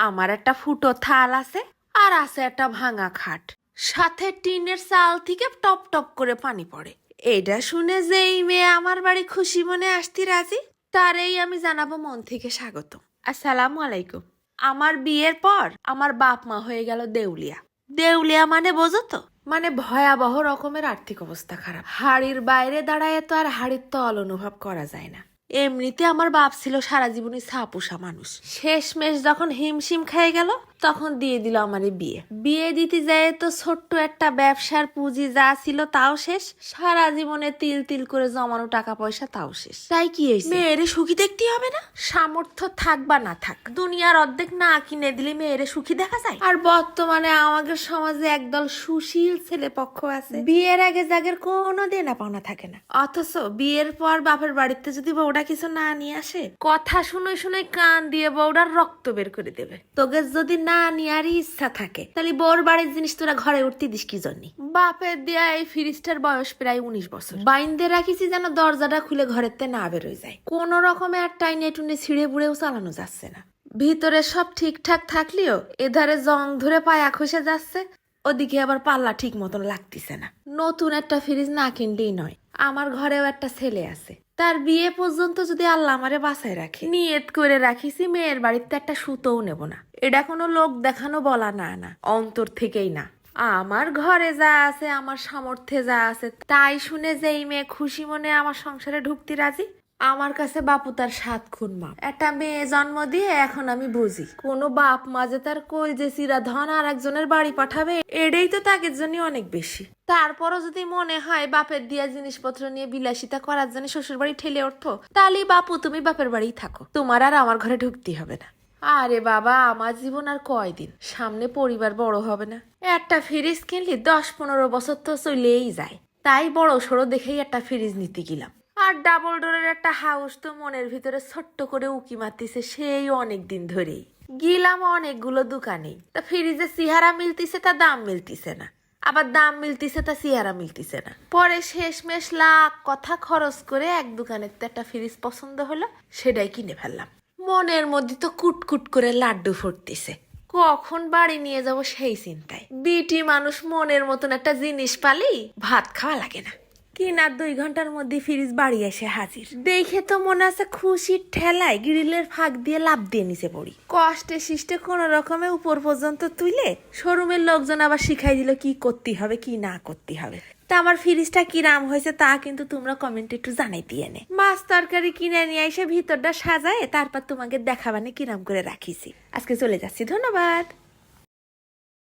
আমার একটা ফুটো থাল আছে আর আছে একটা ভাঙা খাট, সাথে টিনের চাল থেকে টপ টপ করে পানি পড়ে। এটা শুনে যেই মেয়ে আমার বাড়ি খুশি মনে আসতে রাজি, তারেই আমি জানাবো মন থেকে স্বাগত। আসসালামু আলাইকুম। আমার বিয়ের পর আমার বাপ মা হয়ে গেল দেউলিয়া। দেউলিয়া মানে বোঝো তো, মানে ভয়াবহ রকমের আর্থিক অবস্থা খারাপ। হাড়ির বাইরে দাঁড়ায় তো আর হাড়ির তল অনুভব করা যায় না। এমনিতে আমার বাপ ছিল সারা জীবনই ছাপুষা মানুষ। শেষমেশ যখন হিমশিম খেয়ে গেল তখন দিয়ে দিল আমারে বিয়ে। বিয়ে দিতে যায় তো ছোট্ট একটা ব্যবসার পুঁজি যা ছিল তাও শেষ, সারা জীবনে তিল তিল করে জমানো টাকা পয়সা তাও শেষ। তাই কি হয়েছে, মেয়েরে সুখী দেখতে হবে না? সামর্থ্য থাক বা না থাক, দুনিয়ার অর্ধেক না কিনে দিলে মেয়েরে সুখী দেখা যায়? আর বর্তমানে আমাদের সমাজে একদল সুশীল ছেলে পক্ষ আছে, বিয়ের আগে যাদের কোনো দেনা পাওনা থাকে না, অথচ বিয়ের পর বাপের বাড়িতে যদি বউটা কিছু না নিয়ে আসে, কথা শুনে শুনে কান দিয়ে বউটার রক্ত বের করে দেবে। তোকে যদি না নেওয়ারই ইচ্ছা থাকে তাহলে বউর বাড়ির জিনিস তোরা ঘরে উঠতে দিস কি জন্য? বাপের দেয়া এই ফ্রিজটার বয়স প্রায় 19 বছর, বাইন্দে রাখিছি যেন দরজাটা খুলে ঘরের তে না বেরোয় যায়। কোন রকমে আর টাইনে টুনে ছিঁড়ে বুড়েও চালানো যাচ্ছে না। ভিতরে সব ঠিকঠাক থাকলেও এধারে জং ধরে পায়া খসে যাচ্ছে, ওদিকে আবার পাল্লা ঠিক মতন লাগতেছে না। নতুন একটা ফ্রিজ না কিনলেই নয়। আমার ঘরেও একটা ছেলে আছে, তার বিয়ে পর্যন্ত যদি আল্লাহ আমারে বাঁচায় রাখে, নিয়ত করে রাখিছি মেয়ের বাড়িতে একটা সুতোও নেব না। এটা কোনো লোক দেখানো বলা না, না অন্তর থেকেই না। আমার ঘরে যা আছে, আমার সামর্থ্যে যা আছে, তাই শুনে যেই মেয়ে খুশি মনে আমার সংসারে ঢুকতে রাজি, আমার কাছে বাপু তার 7 খুন মা। একটা মেয়ে জন্ম দিয়ে এখন আমি বুঝি, কোনো বাপ মা যে তার কলজে চিরা ধন আর একজনের বাড়ি পাঠাবে, এটাই তো তাদের জন্য অনেক বেশি। তারপরও যদি মনে হয় বাপের দিয়া জিনিসপত্র নিয়ে বিলাসিতা করার জন্য শ্বশুর বাড়ি ঠেলে উঠতো, তাহলে বাপু তুমি বাপের বাড়িই থাকো, তোমার আর আমার ঘরে ঢুকতে হবে না। আরে বাবা, আমার জীবন আর কয়দিন, সামনে পরিবার বড় হবে না? একটা ফ্রিজ কিনলে 10-15 বছর তো চলেই যায়। তাই বড় সড়ো দেখেই একটা ফ্রিজ নিতে গেলাম। আর ডাবল ডোরের একটা হাউস তো মনের ভিতরে ছোট্ট করে উকি মারতেছে সেই অনেক দিন ধরেই। গিলাম অনেকগুলো দোকানে, তা ফ্রিজে চেহারা মিলতিছে, তা দাম মিলতিছে না, আবার দাম মিলতিছে তা চেহারা মিলতিছে না। পরে শেষমেশ লাখ কথা খরচ করে এক দোকানের তো একটা ফ্রিজ পছন্দ হলো, সেটাই কিনে ফেললাম। মনের মধ্যে তো কুটকুট করে লাড্ডু ফুটতেছে, কখন বাড়ি নিয়ে যাব সেই চিন্তায়। বিটি মানুষ মনের মতন একটা জিনিস পালি ভাত খাওয়া লাগে না। কিনার 2 ঘন্টার মধ্যে ফ্রিজ বাড়ি এসে হাজির। দেখে তো মনে আছে খুশির ঠেলায় গ্রিলের ফাঁক দিয়ে লাফ দিয়ে নিচে পড়ি। কষ্টে শিষ্টে কোন রকমে উপর পর্যন্ত তুলে শোরুমের লোকজন আবার শিখাই দিল কি করতে হবে কি না করতে হবে। তা আমার ফ্রিজটা কিরাম হয়েছে তা কিন্তু তোমরা কমেন্টে একটু জানাই দিয়ে নে। মাছ তরকারি কিনে নিয়ে এসে ভিতরটা সাজায় তারপর তোমাকে দেখাবানে কিরাম করে রাখিছি। আজকে চলে যাচ্ছি, ধন্যবাদ।